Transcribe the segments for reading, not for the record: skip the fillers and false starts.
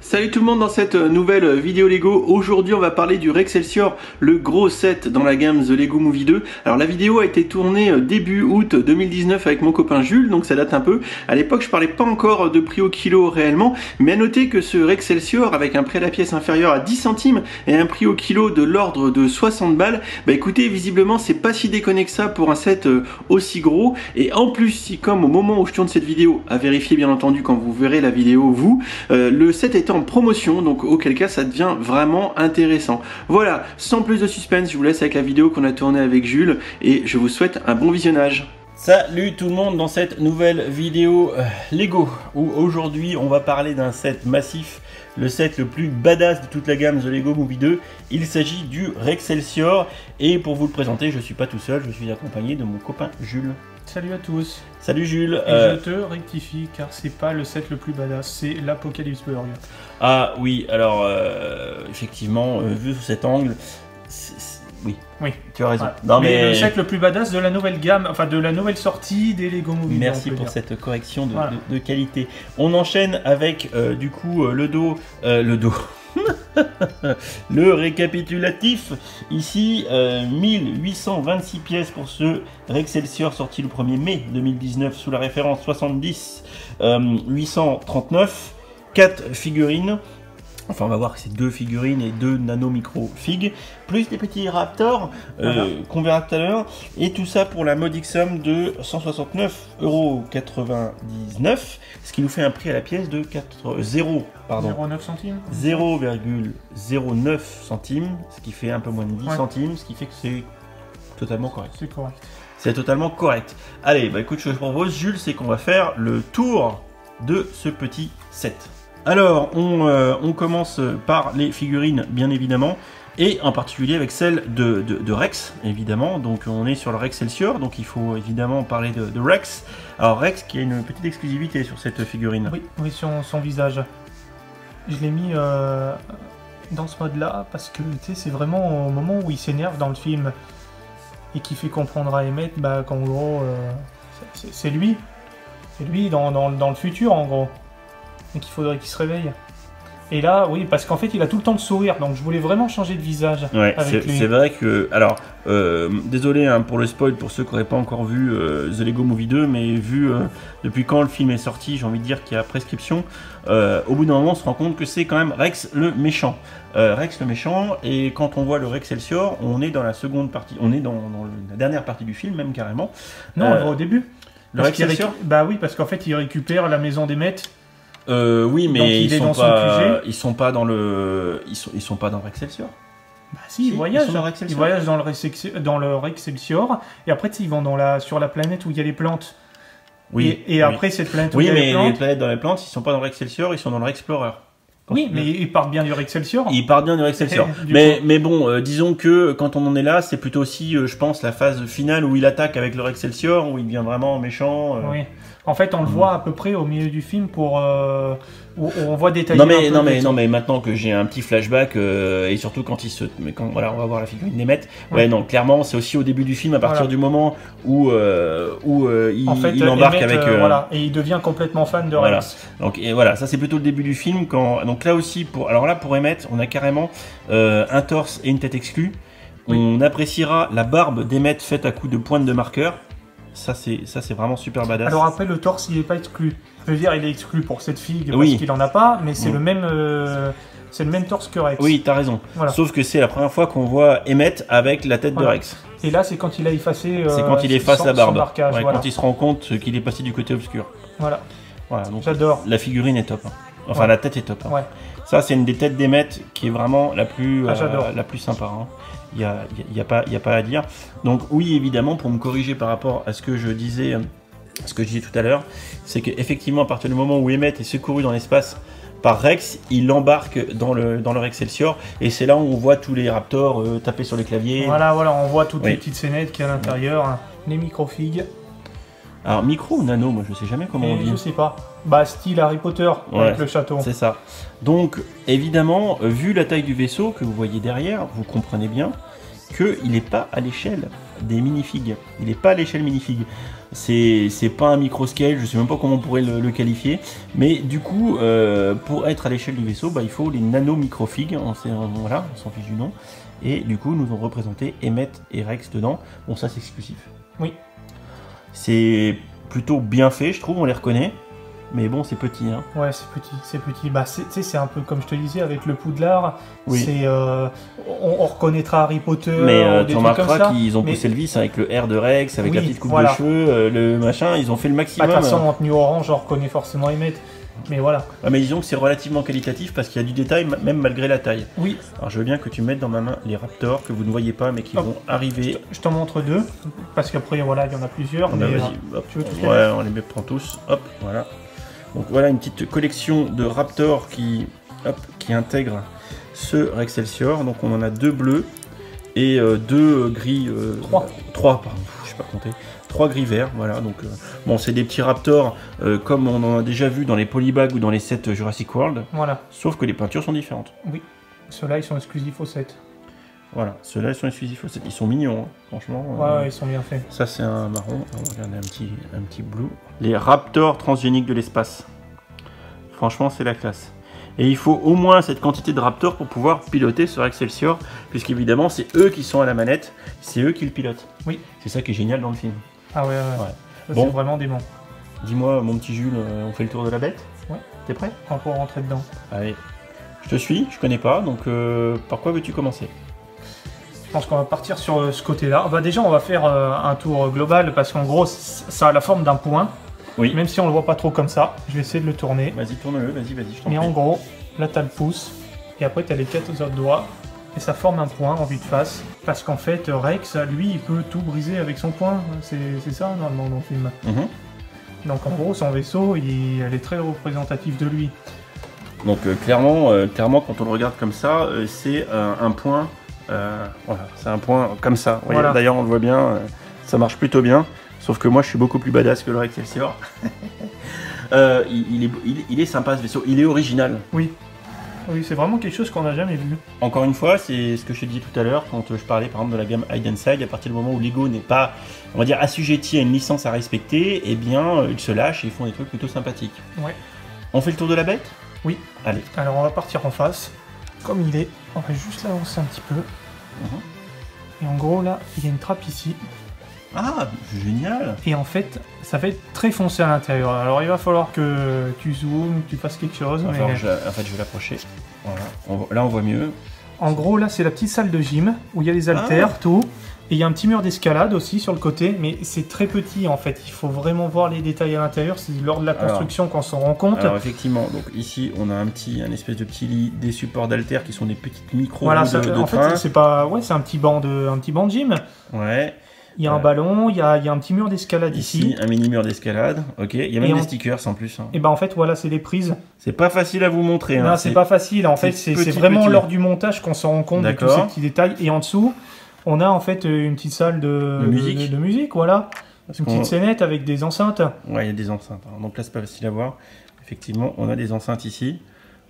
Salut tout le monde dans cette nouvelle vidéo Lego. Aujourd'hui on va parler du Rexcelsior, le gros set dans la gamme The Lego Movie 2. Alors la vidéo a été tournée début août 2019 avec mon copain Jules, donc ça date un peu. À l'époque je parlais pas encore de prix au kilo réellement, mais à noter que ce Rexcelsior avec un prix à la pièce inférieur à 10 centimes et un prix au kilo de l'ordre de 60 balles, bah écoutez, visiblement c'est pas si déconné que ça pour un set aussi gros. Et en plus, si comme au moment où je tourne cette vidéo, à vérifier bien entendu quand vous verrez la vidéo vous, le set est en promotion, donc auquel cas ça devient vraiment intéressant. Voilà, sans plus de suspense, je vous laisse avec la vidéo qu'on a tournée avec Jules et je vous souhaite un bon visionnage. Salut tout le monde dans cette nouvelle vidéo Lego où aujourd'hui on va parler d'un set massif, le set le plus badass de toute la gamme The Lego Movie 2. Il s'agit du Rexcelsior et pour vous le présenter, je suis pas tout seul, je suis accompagné de mon copain Jules. Salut à tous. Salut Jules. Et je te rectifie car c'est pas le set le plus badass, c'est l'Apocalypse Burger. Ah oui, alors effectivement, vu sous cet angle, oui, tu as raison. Ouais. Non, mais le set le plus badass de la nouvelle gamme, enfin de la nouvelle sortie des Lego Movie. Merci pour cette correction de qualité. On enchaîne avec du coup le dos. Le récapitulatif, ici 1826 pièces pour ce Rexcelsior sorti le 1er mai 2019 sous la référence 70 839, 4 figurines. Enfin, on va voir que c'est 2 figurines et 2 nano micro fig, plus des petits raptors qu'on verra tout à l'heure. Et tout ça pour la modique somme de 169,99 €, ce qui nous fait un prix à la pièce de 0,09 centimes. 0,09 centimes, ce qui fait un peu moins de 10 centimes, ce qui fait que c'est totalement correct. C'est correct. C'est totalement correct. Allez, bah écoute, ce que je propose, Jules, c'est qu'on va faire le tour de ce petit set. Alors, on commence par les figurines, bien évidemment, et en particulier avec celle de Rex, évidemment. Donc, on est sur le Rexcelsior, donc il faut évidemment parler de Rex. Alors, Rex qui a une petite exclusivité sur cette figurine. Oui, son visage. Je l'ai mis dans ce mode-là parce que c'est vraiment au moment où il s'énerve dans le film et qui fait comprendre à Emmett qu'en gros, c'est lui. C'est lui dans le futur, en gros. Et qu'il faudrait qu'il se réveille. Et là, oui, parce qu'en fait, il a tout le temps de sourire, donc je voulais vraiment changer de visage. Ouais, c'est vrai que... Alors, désolé pour le spoil pour ceux qui n'auraient pas encore vu The Lego Movie 2, mais vu depuis quand le film est sorti, j'ai envie de dire qu'il y a prescription, au bout d'un moment, on se rend compte que c'est quand même Rex le méchant. Rex le méchant, et quand on voit le Rexcelsior, on est dans la seconde partie, on est dans la dernière partie du film, même carrément. Non, on va au début. Le Rexcelsior Bah oui, parce qu'en fait, il récupère la maison d'Emmett. Oui, mais ils sont pas dans le Rexcelsior. Bah si, ils voyagent dans le Rexcelsior et après ils vont sur la planète où il y a les plantes. Oui. Et après cette planète où il y a les plantes. Les planètes dans les plantes, ils sont pas dans le Rexcelsior, ils sont dans le Rexplorer. Oui, mais ils partent bien du Rexcelsior. Ils partent bien du Rexcelsior. Mais bon, disons que quand on en est là, c'est plutôt aussi, je pense, la phase finale où il attaque avec le Rexcelsior, où il devient vraiment méchant. Oui. En fait, on le voit à peu près au milieu du film où on voit détailler. Non mais maintenant que j'ai un petit flashback et surtout quand voilà, on va voir la figurine d'Emmett. Ouais, non, clairement, c'est aussi au début du film à partir du moment où il embarque Emmett, avec. Voilà, et il devient complètement fan de Rex. Donc et voilà, ça c'est plutôt le début du film donc là aussi pour Emmett, on a carrément un torse et une tête exclue. Oui. On appréciera la barbe d'Emmett faite à coups de pointe de marqueur. Ça c'est vraiment super badass. Alors après le torse il est pas exclu. Je veux dire il est exclu pour cette figue parce qu'il en a pas, mais c'est le même torse que Rex. Oui, t'as raison. Voilà. Sauf que c'est la première fois qu'on voit Emmett avec la tête de Rex. Et là c'est quand il a effacé. C'est quand il efface la barbe. Marquage, quand il se rend compte qu'il est passé du côté obscur. Voilà. Donc j'adore. La figurine est top. Enfin la tête est top. Ouais. Ça c'est une des têtes d'Emmett qui est vraiment la plus sympa. Il n'y a pas à dire. Donc oui, évidemment, pour me corriger par rapport à ce que je disais tout à l'heure, c'est qu'effectivement, à partir du moment où Emmett est secouru dans l'espace par Rex, il embarque dans le Rexcelsior, et c'est là où on voit tous les raptors taper sur les claviers. Voilà, on voit toutes les petites scénettes qu'il y a à l'intérieur, les micro-figues. Alors, micro ou nano, moi je sais jamais comment on dit. Je sais pas. Bah, style Harry Potter avec le château. C'est ça. Donc, évidemment, vu la taille du vaisseau que vous voyez derrière, vous comprenez bien qu'il n'est pas à l'échelle des minifigs. Il n'est pas à l'échelle minifig. C'est pas un micro-scale, je sais même pas comment on pourrait le qualifier. Mais du coup, pour être à l'échelle du vaisseau, bah, il faut les nano-microfigs. Voilà, on s'en fiche du nom. Et du coup, nous ont représenté Emmett et Rex dedans. Bon, ça c'est exclusif. Oui. C'est plutôt bien fait, je trouve, on les reconnaît. Mais bon, c'est petit, hein. Ouais, c'est petit. Bah, c'est un peu comme je te disais avec le Poudlard. Oui. C'est, on reconnaîtra Harry Potter. Mais des tu trucs comme remarqueras ça. qu'ils ont poussé le vice avec le R de Rex, avec Oui, la petite coupe voilà. de cheveux, le machin. Ils ont fait le Bah, maximum. de toute façon, en tenue orange, on reconnaît forcément Emmett. Mais voilà. Ouais, mais disons que c'est relativement qualitatif parce qu'il y a du détail, même malgré la taille. Oui. Alors je veux bien que tu mettes dans ma main les Raptors que vous ne voyez pas, mais qui Hop. vont arriver. Je t'en montre deux. Parce qu'après, voilà, il y en a plusieurs. Ah bah, mais, vas-y, hop. tu veux tous les Ouais, on les prend tous. Hop, voilà. Donc voilà une petite collection de Raptors qui intègre ce Rexcelsior. Donc on en a deux bleus et deux gris. Trois, pardon, je sais pas compter. 3 gris verts, voilà. Donc bon, c'est des petits Raptors comme on en a déjà vu dans les Polybags ou dans les sets Jurassic World. Voilà. Sauf que les peintures sont différentes. Oui. Ceux-là, ils sont exclusifs au set. Voilà, ceux-là ils sont exclusifs au set. Ils sont mignons, hein, franchement. Ouais, ils sont bien faits. Ça c'est un marron. On va regarder un petit blue. Les Raptors transgéniques de l'espace. Franchement, c'est la classe. Et il faut au moins cette quantité de Raptors pour pouvoir piloter ce Rexcelsior, puisqu'évidemment c'est eux qui sont à la manette, c'est eux qui le pilotent. Oui. C'est ça qui est génial dans le film. Ah ouais. Ça, Bon. c'est vraiment dément. Dis-moi, mon petit Jules, on fait le tour de la bête? Ouais. T'es prêt? On va rentrer dedans. Allez. Je te suis, je connais pas, donc par quoi veux-tu commencer? Je pense qu'on va partir sur ce côté-là. Bah, déjà, on va faire un tour global parce qu'en gros, ça a la forme d'un point. Oui. Même si on le voit pas trop comme ça. Je vais essayer de le tourner. Vas-y, tourne-le, vas-y, je t'en Mais prie. en gros, là, t'as le pouce. Et après, t'as les 4 autres doigts. Et ça forme un point en vue de face. Parce qu'en fait, Rex, lui, il peut tout briser avec son poing. C'est ça, normalement, dans le film. Mhm. Donc, en gros, son vaisseau, elle est très représentative de lui. Donc clairement, quand on le regarde comme ça, c'est un point. Voilà, c'est un point comme ça. Vous voyez, Voilà. d'ailleurs, on le voit bien, ça marche plutôt bien. Sauf que moi, je suis beaucoup plus badass que le Rexcelsior. Il est sympa ce vaisseau, il est original. Oui. Oui, c'est vraiment quelque chose qu'on n'a jamais vu. Encore une fois, c'est ce que je te disais tout à l'heure quand je parlais par exemple de la gamme Hide and Side. À partir du moment où Lego n'est pas, on va dire, assujetti à une licence à respecter, eh bien, ils se lâchent et ils font des trucs plutôt sympathiques. Ouais. On fait le tour de la bête? Oui. Allez. Alors, on va partir en face. Comme il est, on va juste l'avancer un petit peu. Et en gros, là, il y a une trappe ici. Ah, génial! Et en fait, ça va être très foncé à l'intérieur. Alors, il va falloir que tu zoomes, que tu fasses quelque chose. Enfin, Mais... je vais l'approcher. Voilà. Là, on voit mieux. En gros, là, c'est la petite salle de gym où il y a les haltères, tout. Et il y a un petit mur d'escalade aussi sur le côté, mais c'est très petit en fait. Il faut vraiment voir les détails à l'intérieur. C'est lors de la construction qu'on s'en rend compte. Alors effectivement, donc ici on a un espèce de petit lit, des supports d'haltères qui sont des petites micros Voilà, de en train. fait, c'est pas, ouais, c'est un petit banc de gym. Ouais. Il y a un ballon, il y a un petit mur d'escalade ici. Un mini mur d'escalade. Ok. Il y a même des stickers en plus. Hein. Et ben en fait, voilà, c'est les prises. C'est pas facile à vous montrer. Non, hein. c'est pas facile. En fait, c'est vraiment lors du montage qu'on s'en rend compte de tous ces petits détails. Et en dessous, on a en fait une petite salle de musique, voilà. Une petite scénette avec des enceintes. Ouais, il y a des enceintes. Hein. Donc là, c'est pas facile à voir. Effectivement, on a des enceintes ici.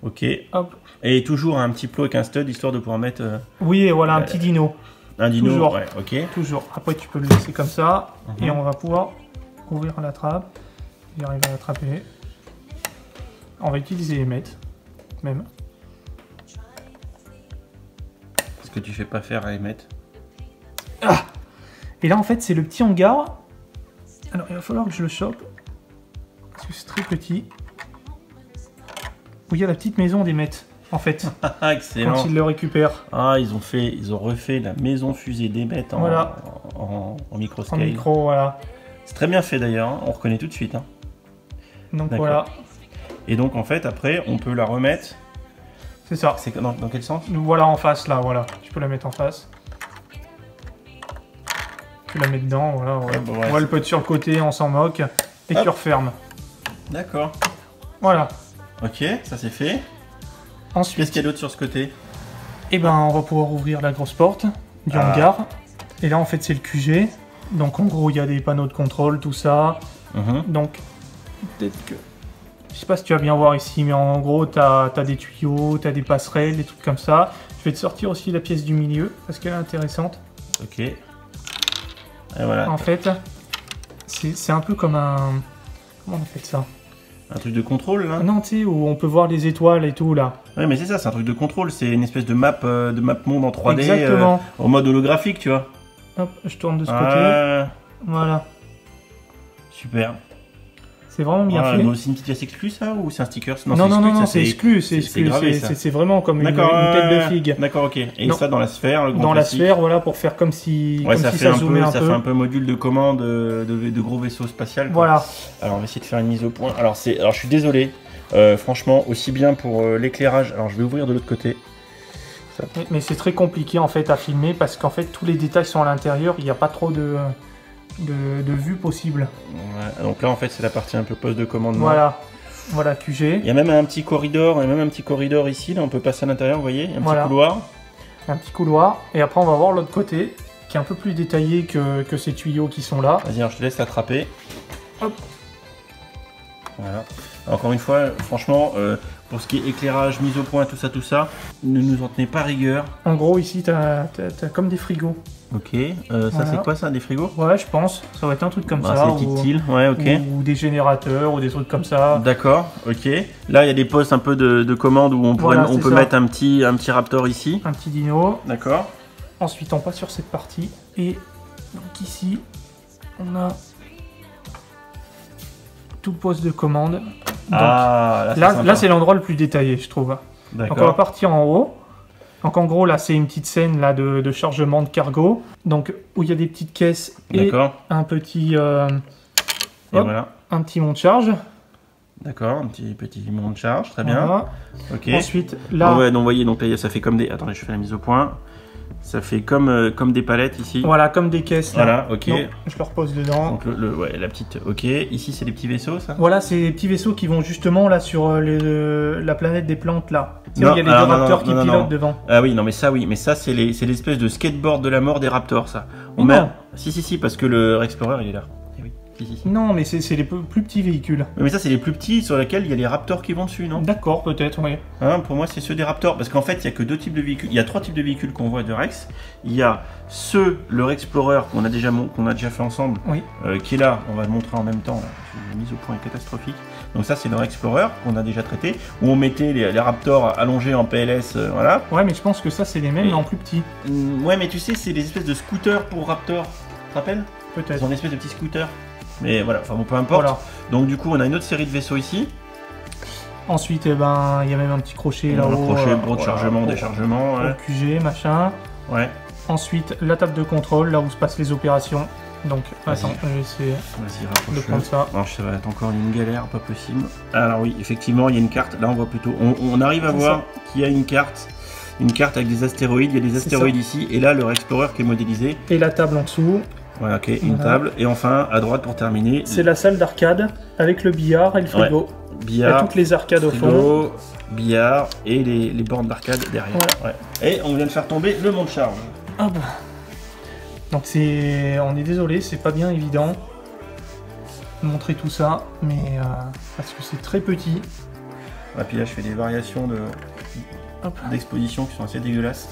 Ok. Hop. Et toujours un petit plot avec un stud, histoire de pouvoir mettre... Oui, et voilà, un petit dino. Un dino, toujours. Ouais, ok. Toujours. Après, tu peux le laisser comme ça. Et on va pouvoir ouvrir la trappe. Il arrive à l'attraper. On va utiliser les mètres, même. Ce que tu fais pas faire à Emmett. Ah! Et là, en fait, c'est le petit hangar. Alors, il va falloir que je le chope. Parce que c'est très petit. Où il y a la petite maison d'Emmett, en fait. Excellent. Quand il le récupère. Ah, ils ont refait la maison fusée d'Emmett en micro-scale. En micro, voilà. C'est très bien fait d'ailleurs, hein. On reconnaît tout de suite. Hein. Donc voilà. Et donc en fait, après, on peut la remettre. C'est ça. C'est dans quel sens? Voilà, en face, là, voilà. Tu peux la mettre en face. Tu la mets dedans, voilà. Ouais. Ouais, elle peut être sur le côté, on s'en moque. Et tu refermes. D'accord. Voilà. Ok, ça c'est fait. Ensuite, qu'est-ce qu'il y a d'autre sur ce côté? Eh ben, on va pouvoir ouvrir la grosse porte du hangar. Et là, en fait, c'est le QG. Donc, en gros, il y a des panneaux de contrôle, tout ça. Donc, peut-être que... Je sais pas si tu vas bien voir ici, mais en gros, t'as des tuyaux, t'as des passerelles, des trucs comme ça. Je vais te sortir aussi la pièce du milieu, parce qu'elle est intéressante. Ok. Et voilà. En fait, c'est un peu comme un... Comment on appelle ça? Un truc de contrôle là. Non, tu sais, où on peut voir les étoiles et tout là. Ouais, mais c'est ça, c'est un truc de contrôle. C'est une espèce de map monde en 3D. Exactement. En mode holographique, tu vois. Hop, je tourne de ce côté. Voilà. Super. C'est vraiment bien fait. C'est une petite pièce exclue ça ou c'est un sticker? Non, c'est exclu. C'est vraiment comme une tête de figue. D'accord, ok. Et ça dans la sphère, le grand dans classique. la sphère, voilà, pour faire comme si, ouais, comme ça si fait ça un zoomait peu, un ça peu. fait un peu module de commande de gros vaisseau spatial. Quoi. Voilà. Alors on va essayer de faire une mise au point. Alors je suis désolé. Franchement, aussi bien pour l'éclairage. Alors je vais ouvrir de l'autre côté. Ça... Mais c'est très compliqué en fait à filmer parce qu'en fait tous les détails sont à l'intérieur. Il n'y a pas trop de vue possible. Ouais, donc là en fait c'est la partie un peu poste de commandement. Voilà QG. Il y a même un petit corridor, ici, là on peut passer à l'intérieur, vous voyez, un petit couloir. Un petit couloir, et après on va voir l'autre côté, qui est un peu plus détaillé que ces tuyaux qui sont là. Vas-y, je te laisse l'attraper. Hop. Voilà. Encore une fois, franchement, pour ce qui est éclairage, mise au point, tout ça, ne nous en tenez pas rigueur. En gros ici t'as comme des frigos. Ok, ça c'est quoi ça, des frigos? Ouais, je pense, ça va être un truc comme ça. C'est des petites tiles, ouais, ok. Ou des générateurs, ou des trucs comme ça. D'accord, ok. Là il y a des postes un peu de commande où on peut mettre un petit Raptor ici. Un petit dino. D'accord. Ensuite on passe sur cette partie, et donc ici, on a tout le poste de commande. Donc, là c'est l'endroit le plus détaillé, je trouve. Donc on va partir en haut. Donc en gros là c'est une petite scène là de chargement de cargo, donc où il y a des petites caisses et un petit un petit monte-charge. D'accord, un petit monte-charge, très bien. Voilà. Ok. Ensuite là. Ouais, donc vous voyez, donc là ça fait comme des. Attendez, je fais la mise au point. Ça fait comme des palettes ici. Voilà, comme des caisses. Là. Voilà, ok. Donc, je le repose dedans. Donc ouais, la petite. Ok. Ici c'est des petits vaisseaux, ça. Voilà, c'est des petits vaisseaux qui vont justement là sur la planète des plantes là. Il y a les deux raptors qui pilotent devant. Ah oui, non mais ça c'est l'espèce de skateboard de la mort des raptors, ça. Si, parce que le Rexplorer il est là. Non, mais c'est les plus petits véhicules. Mais ça, c'est les plus petits sur lesquels il y a les Raptors qui vont dessus, non? D'accord, peut-être, oui. Hein, pour moi, c'est ceux des Raptors. Parce qu'en fait, il n'y a que deux types de véhicules. Il y a trois types de véhicules qu'on voit de Rex. Il y a le Rexplorer qu'on a déjà fait ensemble, qui est là. On va le montrer en même temps. La mise au point est catastrophique. Donc ça, c'est le Rexplorer qu'on a déjà traité, où on mettait les Raptors allongés en PLS, voilà. Ouais, mais je pense que ça, c'est les mêmes, mais en plus petits. Ouais, mais tu sais, c'est des espèces de scooters pour Raptors. Tu te rappelles? Peut-être. Ils ont une espèce de petits scooters. Mais voilà, enfin bon, peu importe. Voilà. Donc du coup, on a une autre série de vaisseaux ici. Ensuite, il y a même un petit crochet là-haut. Un crochet pour chargement, déchargement. Ouais. QG, machin. Ouais. Ensuite, la table de contrôle, là où se passent les opérations. Donc, attends, je vais essayer de prendre ça. Alors, ça va être encore une galère, pas possible. Alors oui, effectivement, il y a une carte. Là, on voit plutôt... On arrive à voir qu'il y a une carte. Une carte avec des astéroïdes. Il y a des astéroïdes ici. Et là, le Rexplorer qui est modélisé. Et la table en dessous. Voilà, ok, une table. Et enfin, à droite pour terminer... C'est la salle d'arcade avec le billard et le frigo. Ouais. Billard, il y a toutes les arcades frigo, au fond. Billard et les bornes d'arcade derrière. Voilà. Ouais. Et on vient de faire tomber le monte-charge. Ah bah. Donc on est désolé, c'est pas bien évident de montrer tout ça, mais parce que c'est très petit. Et puis là, je fais des variations d'exposition qui sont assez dégueulasses.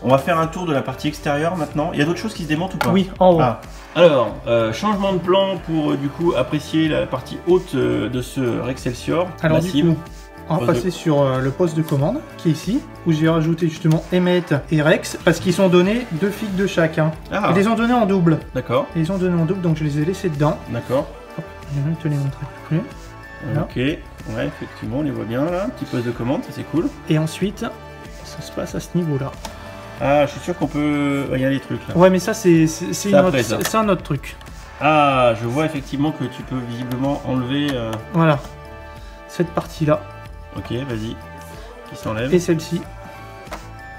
On va faire un tour de la partie extérieure maintenant. Il y a d'autres choses qui se démontent ou pas? Oui, en haut. Ah. Alors, changement de plan pour du coup apprécier la partie haute de ce Rexcelsior. Alors du coup, on va passer sur le poste de commande qui est ici, où j'ai rajouté justement Emmett et Rex, parce qu'ils sont donnés 2 figues de chacun. Ah. Ils les ont donnés en double. D'accord. Ils les ont donnés en double, donc je les ai laissés dedans. D'accord. Je vais même te les montrer plus près. Voilà. Ok, ouais, effectivement, on les voit bien là. Petit poste de commande, ça c'est cool. Et ensuite, ça se passe à ce niveau-là. Ah, je suis sûr qu'on peut... Il y a des trucs là. Ouais, mais ça, c'est un autre truc. Ah, je vois effectivement que tu peux visiblement enlever... Voilà. Cette partie-là. Ok, vas-y. Qui s'enlève. Et celle-ci.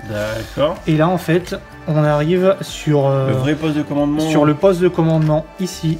D'accord. Et là, en fait, on arrive sur... le vrai poste de commandement. Sur le poste de commandement, ici.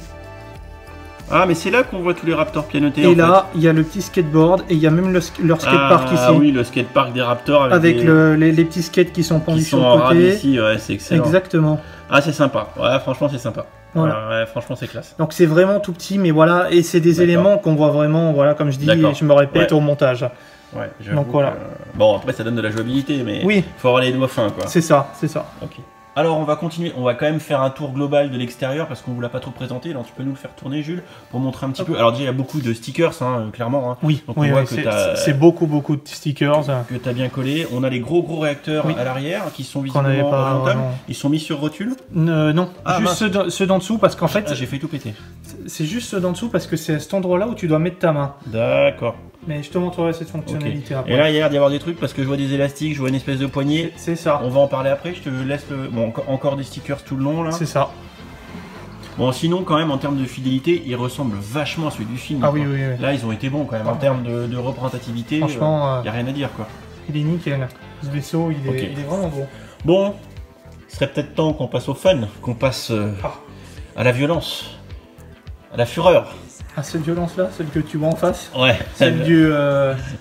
Ah, mais c'est là qu'on voit tous les Raptors pianotés. Et là, il y a le petit skateboard et il y a même leur skatepark ici. Ah oui, le skatepark des Raptors avec les petits skates qui sont pendus sur le côté. Ici, ouais, c'est excellent. Exactement. Ah, c'est sympa. Ouais, franchement, c'est sympa. Voilà. Ouais, franchement, c'est classe. Donc c'est vraiment tout petit, mais voilà, et c'est des éléments qu'on voit vraiment, voilà, comme je dis, et je me répète au montage. Ouais, donc voilà. Bon, après, ça donne de la jouabilité, mais il faut avoir les doigts fins, quoi. C'est ça, c'est ça. Ok. Alors on va continuer, on va quand même faire un tour global de l'extérieur parce qu'on vous l'a pas trop présenté. Alors tu peux nous le faire tourner, Jules, pour montrer un petit peu. Alors déjà il y a beaucoup de stickers, hein, clairement. Hein. Oui, donc on voit que c'est beaucoup de stickers. Que tu as bien collé. On a les gros réacteurs à l'arrière qui sont visiblement remontables. Ils sont mis sur rotule non, juste ceux d'en dessous parce qu'en fait... j'ai fait tout péter. C'est juste ceux d'en dessous parce que c'est à cet endroit-là où tu dois mettre ta main. D'accord. Mais je te montrerai cette fonctionnalité après. Et là il y a l'air d'y avoir des trucs parce que je vois des élastiques, je vois une espèce de poignée. C'est ça. On va en parler après, je te laisse le... Bon, encore des stickers tout le long là. C'est ça. Bon, sinon, quand même, en termes de fidélité, il ressemble vachement à celui du film. Ah oui. Là, ils ont été bons quand même. En termes de représentativité, franchement, il n'y a rien à dire quoi. Il est nickel. Ce vaisseau, il est vraiment beau. Bon, ce serait peut-être temps qu'on passe au fun, qu'on passe à la violence, à la fureur. Ah, cette violence-là, celle que tu vois en face? Ouais. Celle du...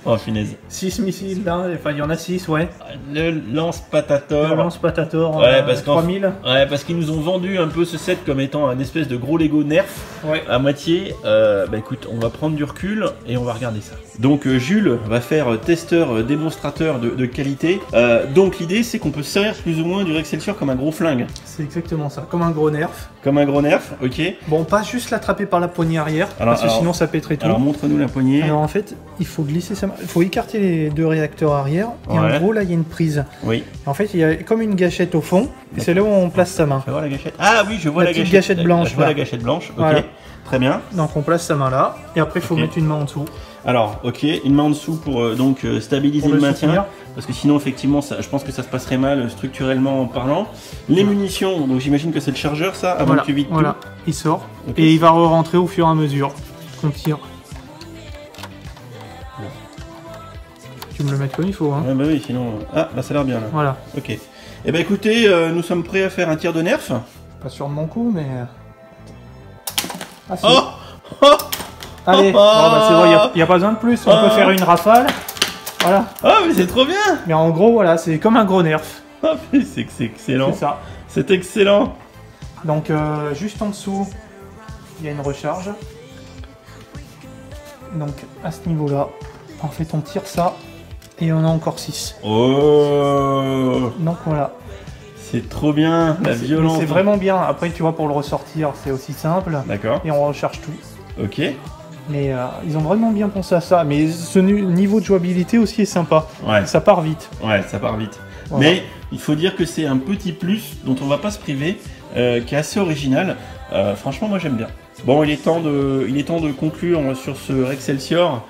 Oh, finesse. 6 missiles, là, enfin il y en a 6, ouais. Le lance-patator. Le lance-patator, ouais, parce 3000. Ouais, parce qu'ils nous ont vendu un peu ce set comme étant un espèce de gros Lego Nerf à moitié. Bah écoute, on va prendre du recul et on va regarder ça. Donc Jules va faire testeur, démonstrateur de qualité. Donc l'idée c'est qu'on peut servir plus ou moins du Rexcelsior comme un gros flingue. C'est exactement ça, comme un gros Nerf. Comme un gros Nerf, ok. Bon, pas juste l'attraper par la poignée arrière, parce que sinon ça pèterait tout. Alors montre-nous la poignée. Alors en fait, il faut glisser sa main, il faut écarter les deux réacteurs arrière, et en gros là il y a une prise. Oui. En fait, il y a comme une gâchette au fond, et c'est là où on place sa main. Je vois la gâchette. Ah oui, je vois la petite gâchette blanche. Je vois la gâchette blanche, ok. Voilà. Très bien. Donc on place sa main là, et après il faut mettre une main en dessous. Alors, ok, une main en dessous pour stabiliser le maintien, parce que sinon effectivement, je pense que ça se passerait mal structurellement parlant. Les munitions, donc j'imagine que c'est le chargeur ça, avant que tu vides tout. Voilà, il sort, et il va re-rentrer au fur et à mesure qu'on tire. Tu me le mets comme il faut, hein. Ouais, bah oui, sinon... Ah, là ça a l'air bien là. Voilà. Ok. Eh ben écoutez, nous sommes prêts à faire un tir de nerf. Pas sûr de mon coup, mais... Ah si. bon, Allez, bah, c'est bon, il n'y a pas besoin de plus, on peut faire une rafale. Voilà. Ah, mais c'est trop bien. Mais en gros, voilà, c'est comme un gros Nerf. Ah, mais c'est excellent. C'est ça. C'est excellent. Donc, juste en dessous, il y a une recharge. Donc, à ce niveau-là, en fait, on tire ça, et on a encore 6. Oh. Donc, voilà. C'est trop bien, la violence. C'est vraiment bien. Après, tu vois, pour le ressortir, c'est aussi simple. D'accord. Et on recharge tout. Ok. Mais ils ont vraiment bien pensé à ça. Mais ce niveau de jouabilité aussi est sympa. Ouais. Ça part vite. Ouais, ça part vite. Voilà. Mais il faut dire que c'est un petit plus dont on va pas se priver, qui est assez original. Franchement, moi j'aime bien. Bon, il est temps de conclure sur ce Rexcelsior.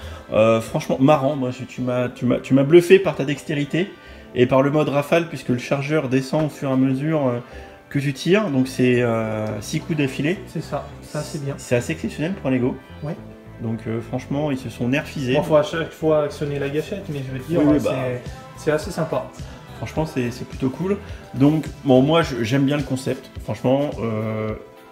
Franchement, marrant. Moi, tu m'as bluffé par ta dextérité et par le mode rafale, puisque le chargeur descend au fur et à mesure que tu tires. Donc c'est 6 coups d'affilée. C'est ça. Ça, c'est bien. C'est assez exceptionnel pour un Lego. Ouais. Donc franchement, ils se sont nerfisés. Bon, faut à chaque fois actionner la gâchette, mais je veux dire, c'est assez sympa. Franchement, c'est plutôt cool. Donc, bon, moi, j'aime bien le concept. Franchement,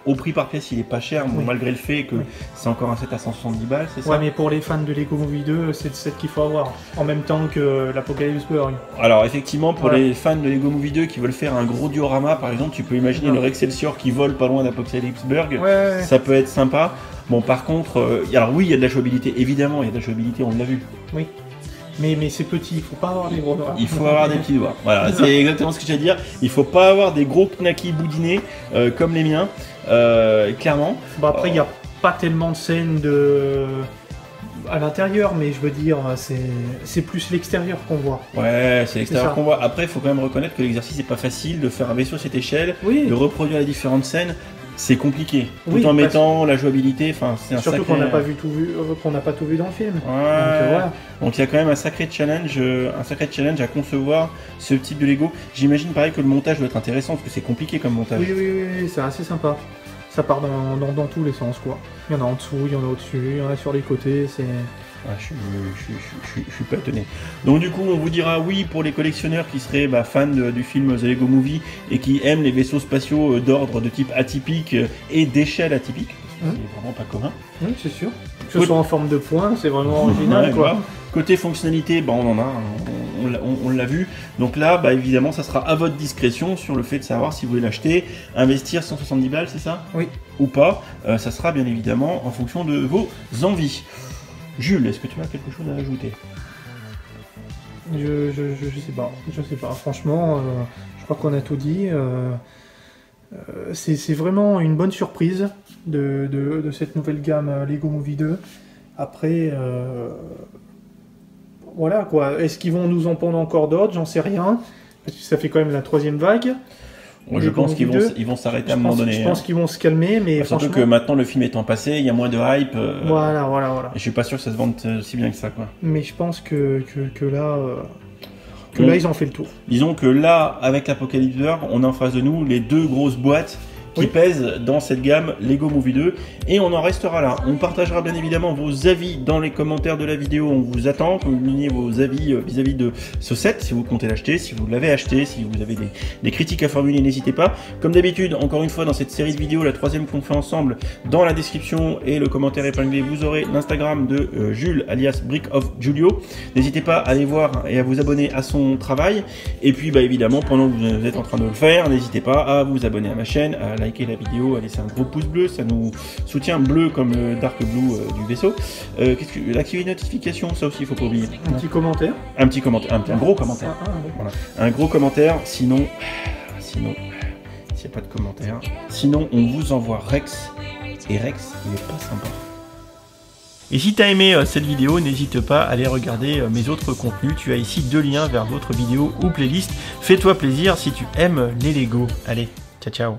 au prix par pièce, il est pas cher, bon, malgré le fait que c'est encore un set à 170 balles, c'est ça? Ouais, mais pour les fans de Lego Movie 2, c'est le set qu'il faut avoir. En même temps que l'Apocalypse Burg. Alors, effectivement, pour les fans de Lego Movie 2 qui veulent faire un gros diorama, par exemple, tu peux imaginer le Rexcelsior qui vole pas loin d'Apocalypse Burg. Ça peut être sympa. Bon, par contre, alors oui, il y a de la jouabilité, évidemment, il y a de la jouabilité, on l'a vu. Oui. Mais c'est petit, il faut pas avoir des gros doigts. Il faut avoir des petits doigts. Voilà, c'est exactement ce que j'ai à dire. Il faut pas avoir des gros knackis boudinés comme les miens, clairement. Bon, après, il n'y a pas tellement de scènes à l'intérieur, mais je veux dire, c'est plus l'extérieur qu'on voit. Ouais, c'est l'extérieur qu'on voit. Après, il faut quand même reconnaître que l'exercice n'est pas facile de faire un vaisseau à cette échelle, de reproduire les différentes scènes. C'est compliqué, tout en mettant la jouabilité, enfin c'est un sacré... Surtout qu'on n'a pas tout vu dans le film. Ouais. Donc il y a quand même un sacré challenge à concevoir ce type de Lego. J'imagine pareil que le montage doit être intéressant parce que c'est compliqué comme montage. Oui, c'est assez sympa. Ça part dans tous les sens quoi. Il y en a en dessous, il y en a au-dessus, il y en a sur les côtés, c'est... Ah, je suis pas étonné. Donc du coup, on vous dira oui pour les collectionneurs qui seraient fans du film The Lego Movie et qui aiment les vaisseaux spatiaux d'ordre de type atypique et d'échelle atypique. C'est vraiment pas commun. Oui, c'est sûr. Que ce soit en forme de point, c'est vraiment original quoi. Côté fonctionnalité, on en a, on l'a vu. Donc là, évidemment, ça sera à votre discrétion sur le fait de savoir si vous voulez l'acheter, investir 170 balles, c'est ça? Oui. Ou pas. Ça sera bien évidemment en fonction de vos envies. Jules, est-ce que tu as quelque chose à ajouter? Je sais pas. Franchement, je crois qu'on a tout dit. C'est vraiment une bonne surprise de cette nouvelle gamme Lego Movie 2. Après, voilà quoi. Est-ce qu'ils vont nous en pondre encore d'autres? J'en sais rien. Parce que ça fait quand même la 3e vague. Bon, je pense qu'ils vont s'arrêter à un moment donné. Je pense qu'ils vont se calmer, mais surtout que maintenant le film étant passé, il y a moins de hype. Voilà. Et je suis pas sûr que ça se vende si bien que ça, quoi. Mais je pense que là, là, ils ont fait le tour. Disons que là, avec l'Apocalypse War, on a en face de nous les 2 grosses boîtes qui pèsent dans cette gamme Lego Movie 2, et on en restera là. On partagera bien évidemment vos avis dans les commentaires de la vidéo, on vous attend, que vous donniez vos avis vis-à-vis de ce set, si vous comptez l'acheter, si vous l'avez acheté, si vous avez des critiques à formuler, n'hésitez pas. Comme d'habitude, encore une fois, dans cette série de vidéos, la 3e qu'on fait ensemble, dans la description et le commentaire épinglé, vous aurez l'Instagram de Jules, alias Brick of Julio. N'hésitez pas à aller voir et à vous abonner à son travail, et puis bah, évidemment, pendant que vous êtes en train de le faire, n'hésitez pas à vous abonner à ma chaîne, à liker la vidéo, à laisser un gros pouce bleu, ça nous soutient, bleu comme le dark blue du vaisseau. L'activer notification, ça aussi il faut pas oublier. Un petit commentaire. Un petit commentaire, un gros commentaire. Voilà. Un gros commentaire, sinon s'il n'y a pas de commentaire, sinon on vous envoie Rex, et Rex il est pas sympa. Et si tu as aimé cette vidéo, n'hésite pas à aller regarder mes autres contenus. Tu as ici 2 liens vers d'autres vidéos ou playlists. Fais-toi plaisir si tu aimes les Lego. Allez, ciao ciao.